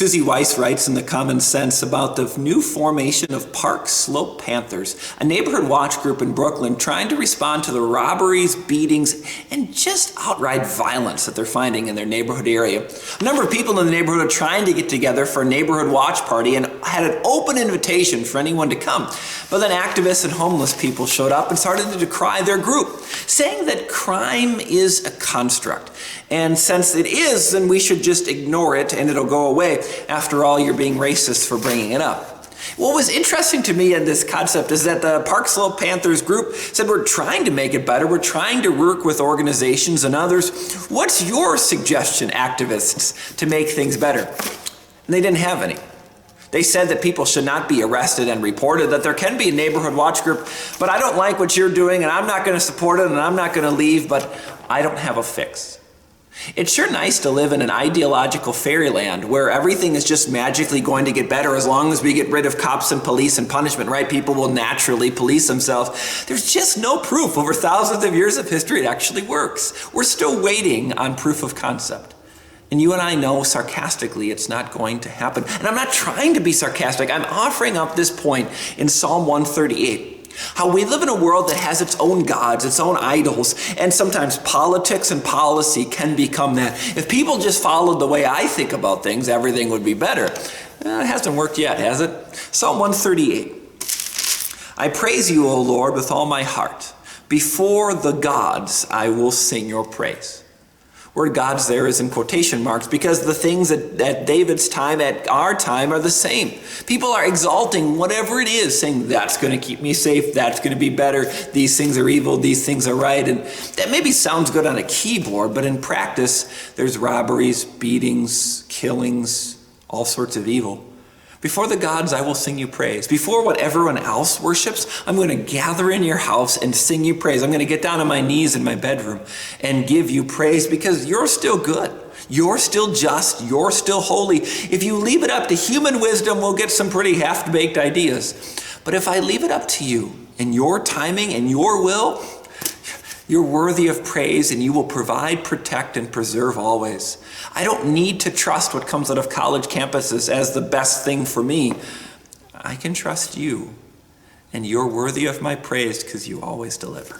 Susie Weiss writes in The Common Sense about the new formation of Park Slope Panthers, a neighborhood watch group in Brooklyn trying to respond to the robberies, beatings, and just outright violence that they're finding in their neighborhood area. A number of people in the neighborhood are trying to get together for a neighborhood watch party and had an open invitation for anyone to come. But then activists and homeless people showed up and started to decry their group, saying that crime is a construct. And since it is, then we should just ignore it and it'll go away. After all, you're being racist for bringing it up. What was interesting to me in this concept is that the Park Slope Panthers group said, we're trying to make it better. We're trying to work with organizations and others. What's your suggestion, activists, to make things better? And they didn't have any. They said that people should not be arrested and reported, that there can be a neighborhood watch group, but I don't like what you're doing and I'm not going to support it and I'm not going to leave, but I don't have a fix. It's sure nice to live in an ideological fairyland where everything is just magically going to get better as long as we get rid of cops and police and punishment, right? People will naturally police themselves. There's just no proof over thousands of years of history it actually works. We're still waiting on proof of concept. And you and I know sarcastically it's not going to happen. And I'm not trying to be sarcastic. I'm offering up this point in Psalm 138. How we live in a world that has its own gods, its own idols, and sometimes politics and policy can become that. If people just followed the way I think about things, everything would be better. It hasn't worked yet, has it? Psalm 138. I praise you, O Lord, with all my heart. Before the gods, I will sing your praise. Word gods there is in quotation marks because the things at David's time, at our time, are the same. People are exalting whatever it is, saying that's going to keep me safe, that's going to be better, these things are evil, these things are right. And that maybe sounds good on a keyboard, but in practice, there's robberies, beatings, killings, all sorts of evil. Before the gods, I will sing you praise. Before what everyone else worships, I'm going to gather in your house and sing you praise. I'm going to get down on my knees in my bedroom and give you praise because you're still good. You're still just. You're still holy. If you leave it up to human wisdom, we'll get some pretty half-baked ideas. But if I leave it up to you and your timing and your will, you're worthy of praise and you will provide, protect, and preserve always. I don't need to trust what comes out of college campuses as the best thing for me. I can trust you and you're worthy of my praise because you always deliver.